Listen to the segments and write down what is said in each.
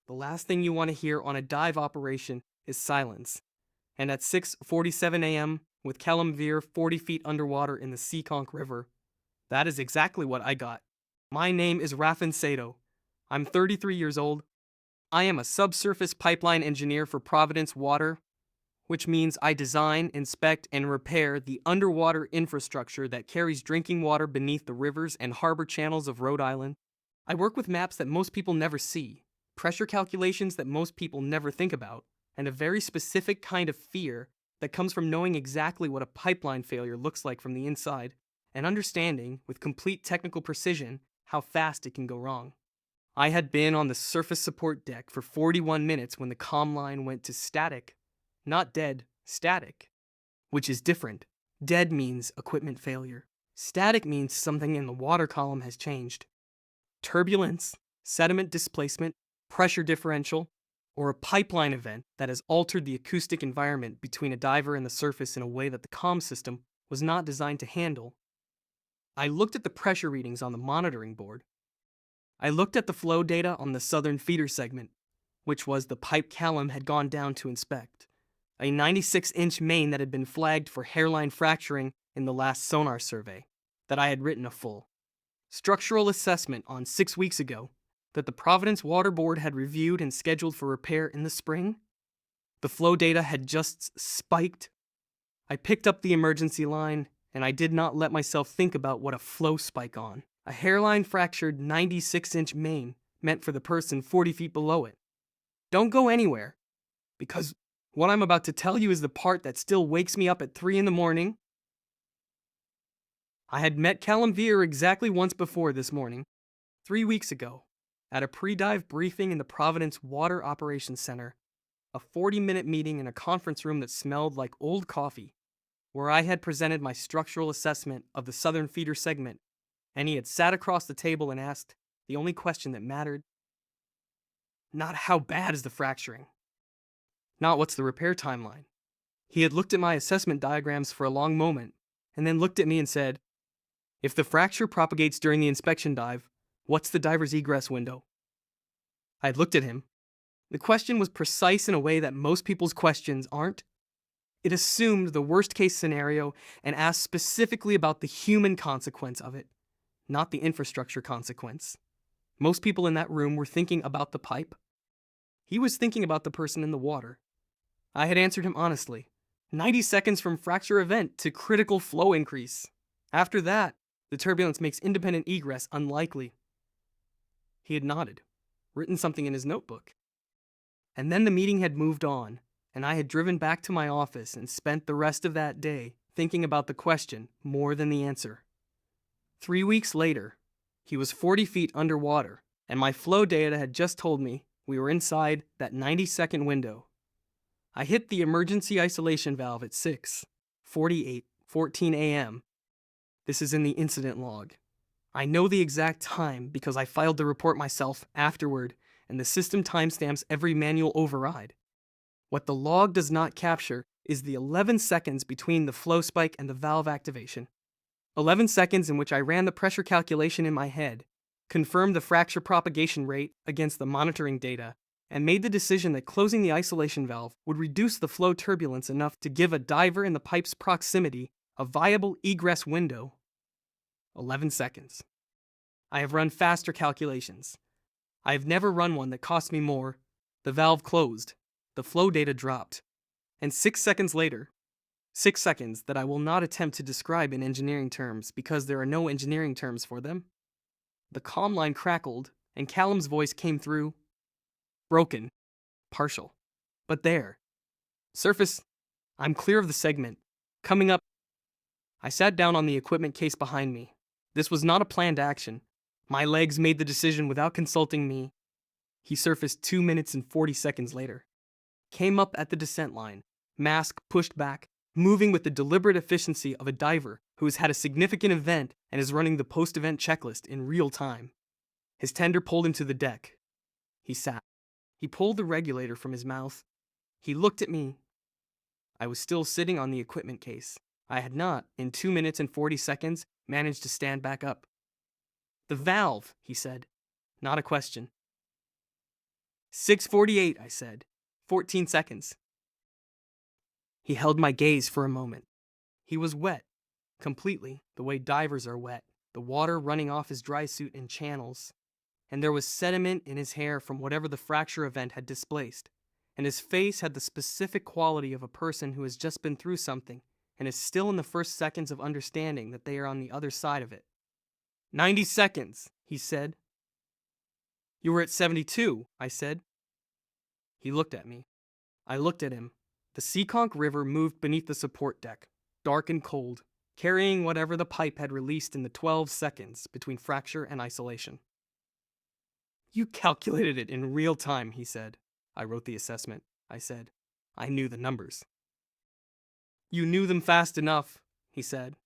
The last thing you want to hear on a dive operation is silence. And at 6:47 a.m., with Veer 40 feet underwater in the Seekonk River, that is exactly what I got. My name is Raffin Sato. I'm 33 years old. I am a subsurface pipeline engineer for Providence Water, which means I design, inspect, and repair the underwater infrastructure that carries drinking water beneath the rivers and harbor channels of Rhode Island. I work with maps that most people never see, pressure calculations that most people never think about, and a very specific kind of fear that comes from knowing exactly what a pipeline failure looks like from the inside, and understanding, with complete technical precision, how fast it can go wrong. I had been on the surface support deck for 41 minutes when the comm line went to static. Not dead, static. Which is different. Dead means equipment failure. Static means something in the water column has changed. Turbulence, sediment displacement, pressure differential, or a pipeline event that has altered the acoustic environment between a diver and the surface in a way that the comm system was not designed to handle. I looked at the pressure readings on the monitoring board. I looked at the flow data on the southern feeder segment, which was the pipe Callum had gone down to inspect, a 96-inch main that had been flagged for hairline fracturing in the last sonar survey, that I had written a full structural assessment on 6 weeks ago, that the Providence Water Board had reviewed and scheduled for repair in the spring. The flow data had just spiked. I picked up the emergency line, and I did not let myself think about what a flow spike on a hairline fractured 96-inch main meant for the person 40 feet below it. Don't go anywhere, because what I'm about to tell you is the part that still wakes me up at 3 in the morning. I had met Veer exactly once before this morning, 3 weeks ago, at a pre-dive briefing in the Providence Water Operations Center, a 40-minute meeting in a conference room that smelled like old coffee, where I had presented my structural assessment of the southern feeder segment, and he had sat across the table and asked the only question that mattered. Not how bad is the fracturing. Not what's the repair timeline. He had looked at my assessment diagrams for a long moment, and then looked at me and said, if the fracture propagates during the inspection dive, what's the diver's egress window? I had looked at him. The question was precise in a way that most people's questions aren't. It assumed the worst case scenario and asked specifically about the human consequence of it, not the infrastructure consequence. Most people in that room were thinking about the pipe. He was thinking about the person in the water. I had answered him honestly. 90 seconds from fracture event to critical flow increase. After that, the turbulence makes independent egress unlikely. He had nodded, written something in his notebook. And then the meeting had moved on, and I had driven back to my office and spent the rest of that day thinking about the question more than the answer. 3 weeks later, he was 40 feet underwater, and my flow data had just told me we were inside that 90-second window. I hit the emergency isolation valve at 6:48:14 a.m. This is in the incident log. I know the exact time because I filed the report myself afterward, and the system timestamps every manual override. What the log does not capture is the 11 seconds between the flow spike and the valve activation. 11 seconds in which I ran the pressure calculation in my head, confirmed the fracture propagation rate against the monitoring data, and made the decision that closing the isolation valve would reduce the flow turbulence enough to give a diver in the pipe's proximity a viable egress window. 11 seconds. I have run faster calculations. I have never run one that cost me more. The valve closed. The flow data dropped. And 6 seconds later, 6 seconds that I will not attempt to describe in engineering terms because there are no engineering terms for them, the comm line crackled and Callum's voice came through. Broken. Partial. But there. Surface. I'm clear of the segment. Coming up. I sat down on the equipment case behind me. This was not a planned action. My legs made the decision without consulting me. He surfaced 2 minutes and 40 seconds later. Came up at the descent line, mask pushed back, moving with the deliberate efficiency of a diver who has had a significant event and is running the post-event checklist in real time. His tender pulled him to the deck. He sat. He pulled the regulator from his mouth. He looked at me. I was still sitting on the equipment case. I had not, in 2 minutes and 40 seconds, managed to stand back up. The valve, he said. Not a question. 6:48, I said. 14 seconds. He held my gaze for a moment. He was wet, completely, the way divers are wet, the water running off his dry suit in channels. And there was sediment in his hair from whatever the fracture event had displaced. And his face had the specific quality of a person who has just been through something and is still in the first seconds of understanding that they are on the other side of it. 90 seconds, he said. You were at 72, I said. He looked at me. I looked at him. The Seekonk River moved beneath the support deck, dark and cold, carrying whatever the pipe had released in the 12 seconds between fracture and isolation. You calculated it in real time, he said. I wrote the assessment, I said. I knew the numbers. You knew them fast enough, he said.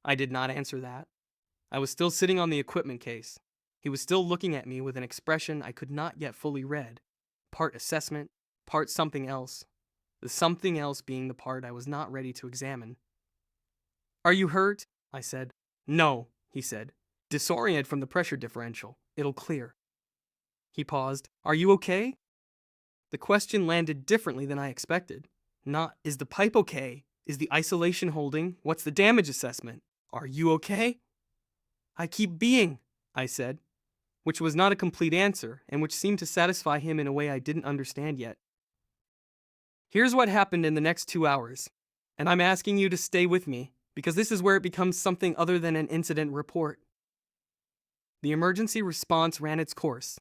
I did not answer that. I was still sitting on the equipment case. He was still looking at me with an expression I could not yet fully read, part assessment, part something else, the something else being the part I was not ready to examine. Are you hurt? I said. No, he said. Disoriented from the pressure differential. It'll clear. He paused. Are you okay? The question landed differently than I expected. Not, is the pipe okay? Is the isolation holding? What's the damage assessment? Are you okay? I keep being, I said, which was not a complete answer, and which seemed to satisfy him in a way I didn't understand yet. Here's what happened in the next 2 hours, and I'm asking you to stay with me, because this is where it becomes something other than an incident report. The emergency response ran its course.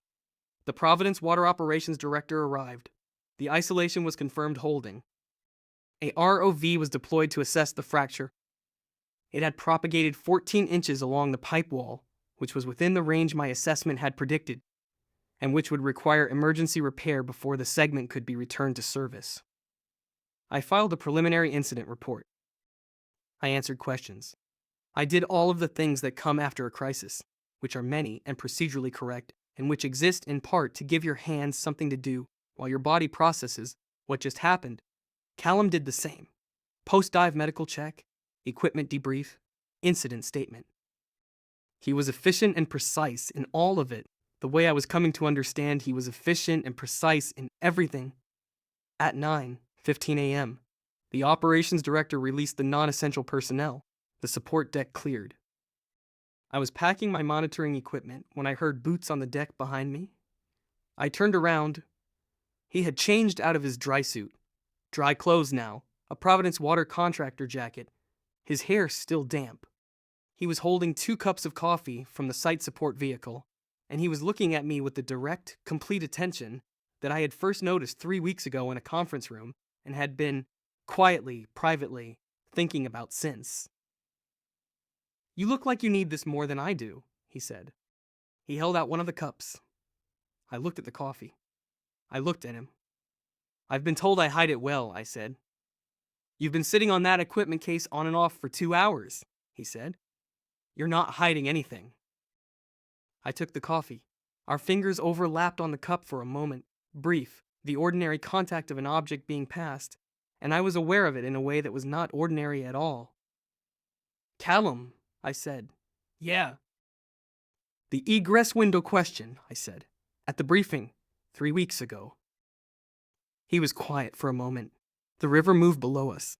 The Providence Water Operations Director arrived. The isolation was confirmed holding. A ROV was deployed to assess the fracture. It had propagated 14 inches along the pipe wall, which was within the range my assessment had predicted, and which would require emergency repair before the segment could be returned to service. I filed a preliminary incident report. I answered questions. I did all of the things that come after a crisis, which are many and procedurally correct, and which exist in part to give your hands something to do while your body processes what just happened. Callum did the same. Post-dive medical check, equipment debrief, incident statement. He was efficient and precise in all of it, the way I was coming to understand he was efficient and precise in everything. At 9:15 a.m., the operations director released the non-essential personnel. The support deck cleared. I was packing my monitoring equipment when I heard boots on the deck behind me. I turned around. He had changed out of his dry suit. Dry clothes now, a Providence Water contractor jacket, his hair still damp. He was holding 2 cups of coffee from the site support vehicle, and he was looking at me with the direct, complete attention that I had first noticed 3 weeks ago in a conference room and had been, quietly, privately, thinking about since. You look like you need this more than I do, he said. He held out one of the cups. I looked at the coffee. I looked at him. I've been told I hide it well, I said. You've been sitting on that equipment case on and off for 2 hours, he said. You're not hiding anything. I took the coffee. Our fingers overlapped on the cup for a moment, brief, the ordinary contact of an object being passed, and I was aware of it in a way that was not ordinary at all. Callum, I said. Yeah. The egress window question, I said, at the briefing 3 weeks ago. He was quiet for a moment. The river moved below us.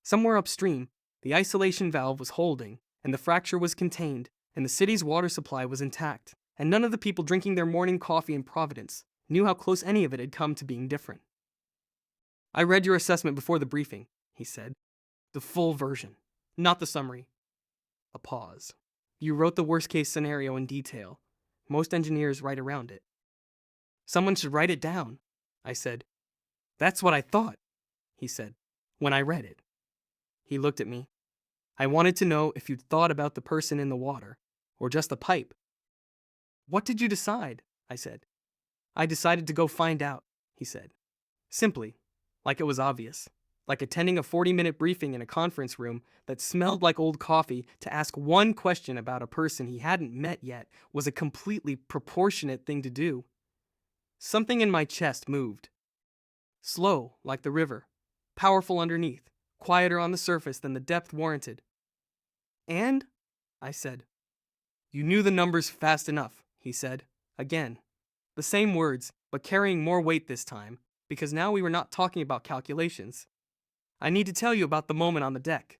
Somewhere upstream, the isolation valve was holding, and the fracture was contained, and the city's water supply was intact, and none of the people drinking their morning coffee in Providence knew how close any of it had come to being different. I read your assessment before the briefing, he said. The full version, not the summary. A pause. You wrote the worst-case scenario in detail. Most engineers write around it. Someone should write it down, I said. That's what I thought, he said, when I read it. He looked at me. I wanted to know if you'd thought about the person in the water, or just the pipe. What did you decide? I said. I decided to go find out, he said. Simply, like it was obvious, like attending a 40-minute briefing in a conference room that smelled like old coffee to ask one question about a person he hadn't met yet was a completely proportionate thing to do. Something in my chest moved. Slow, like the river, powerful underneath, quieter on the surface than the depth warranted. And? I said. You knew the numbers fast enough, he said. Again. The same words, but carrying more weight this time, because now we were not talking about calculations. I need to tell you about the moment on the deck.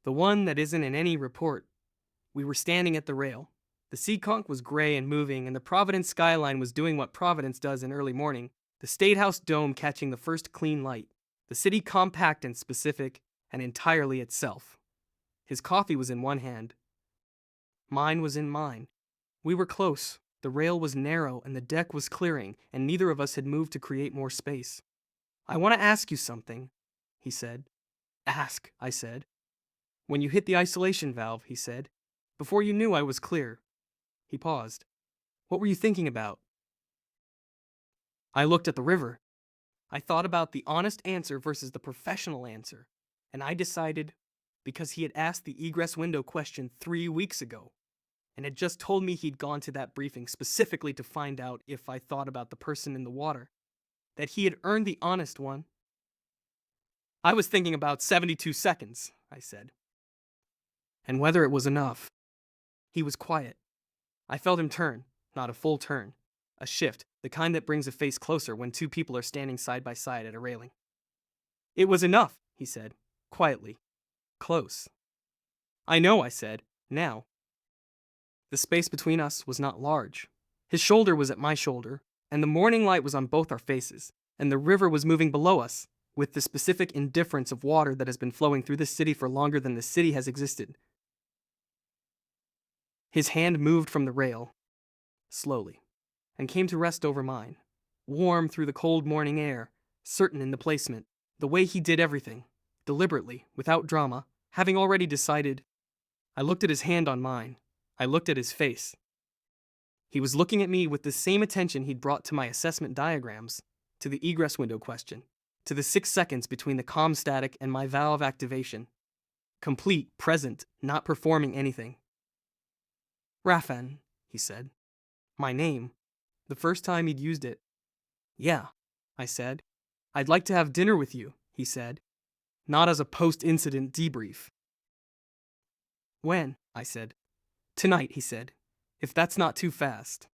The one that isn't in any report. We were standing at the rail. The Seekonk was gray and moving, and the Providence skyline was doing what Providence does in early morning, the State House dome catching the first clean light, the city compact and specific, and entirely itself. His coffee was in one hand. Mine was in mine. We were close. The rail was narrow, and the deck was clearing, and neither of us had moved to create more space. "I want to ask you something," he said. "Ask," I said. "When you hit the isolation valve," he said. "Before you knew I was clear." He paused. "What were you thinking about?" I looked at the river. I thought about the honest answer versus the professional answer, and I decided, because he had asked the egress window question 3 weeks ago, and had just told me he'd gone to that briefing specifically to find out if I thought about the person in the water, that he had earned the honest one. "I was thinking about 72 seconds, I said. "And whether it was enough." He was quiet. I felt him turn, not a full turn. A shift, the kind that brings a face closer when two people are standing side by side at a railing. "It was enough," he said, quietly. "Close." "I know," I said, "now." The space between us was not large. His shoulder was at my shoulder, and the morning light was on both our faces, and the river was moving below us, with the specific indifference of water that has been flowing through this city for longer than the city has existed. His hand moved from the rail, slowly, and came to rest over mine, warm through the cold morning air, certain in the placement, the way he did everything, deliberately, without drama, having already decided. I looked at his hand on mine. I looked at his face. He was looking at me with the same attention he'd brought to my assessment diagrams, to the egress window question, to the 6 seconds between the comm static and my valve activation. Complete, present, not performing anything. "Raffin," he said. My name. The first time he'd used it. "Yeah," I said. "I'd like to have dinner with you," he said. "Not as a post-incident debrief." "When?" I said. "Tonight," he said. "If that's not too fast."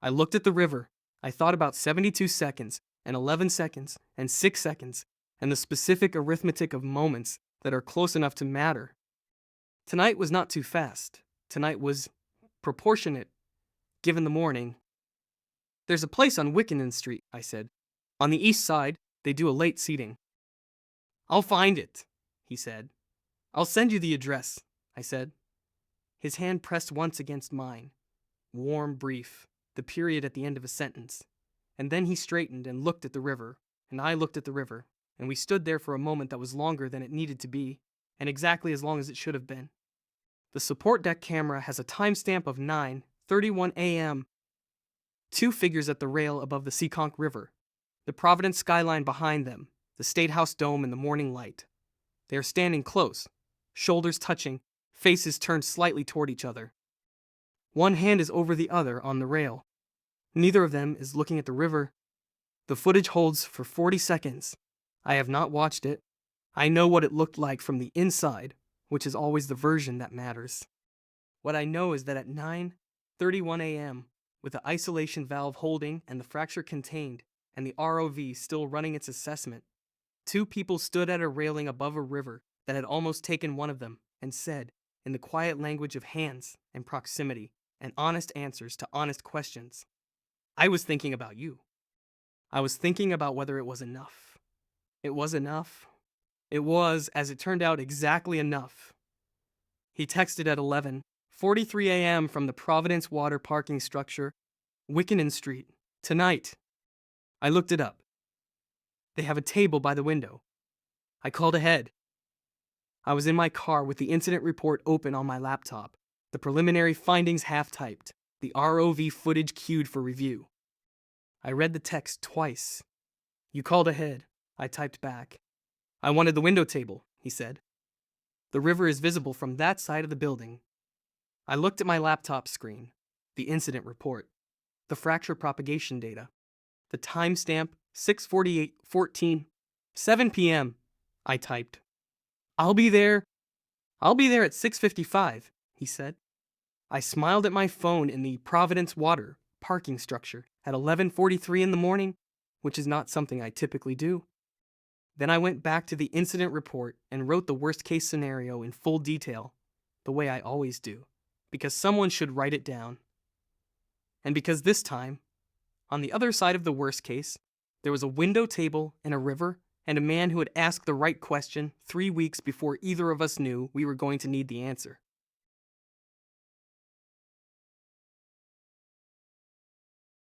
I looked at the river. I thought about 72 seconds, and 11 seconds, and 6 seconds, and the specific arithmetic of moments that are close enough to matter. Tonight was not too fast. Tonight was proportionate, given the morning. "There's a place on Wickenden Street," I said. "On the east side, they do a late seating." "I'll find it," he said. "I'll send you the address," I said. His hand pressed once against mine. Warm, brief, the period at the end of a sentence. And then he straightened and looked at the river, and I looked at the river, and we stood there for a moment that was longer than it needed to be, and exactly as long as it should have been. The support deck camera has a timestamp of 9:31 a.m. 2 figures at the rail above the Seekonk River, the Providence skyline behind them, the State House dome in the morning light. They are standing close, shoulders touching, faces turned slightly toward each other. One hand is over the other on the rail. Neither of them is looking at the river. The footage holds for 40 seconds. I have not watched it. I know what it looked like from the inside, which is always the version that matters. What I know is that at 9:31 a.m., with the isolation valve holding and the fracture contained, and the ROV still running its assessment, 2 people stood at a railing above a river that had almost taken one of them, and said, in the quiet language of hands and proximity and honest answers to honest questions, "I was thinking about you. I was thinking about whether it was enough." It was enough. It was, as it turned out, exactly enough. He texted at 11:43 a.m. from the Providence Water parking structure, Wickenden Street, "Tonight." I looked it up. They have a table by the window. I called ahead. I was in my car with the incident report open on my laptop, the preliminary findings half-typed, the ROV footage queued for review. I read the text twice. "You called ahead," I typed back. "I wanted the window table," he said. "The river is visible from that side of the building." I looked at my laptop screen, the incident report, the fracture propagation data, the timestamp 6:48:14, 7 p.m. I typed. I'll be there at 6:55, he said. I smiled at my phone in the Providence Water parking structure at 11:43 in the morning, which is not something I typically do. Then I went back to the incident report and wrote the worst-case scenario in full detail, the way I always do, because someone should write it down. And because this time, on the other side of the worst case, there was a window table and a river and a man who had asked the right question 3 weeks before either of us knew we were going to need the answer.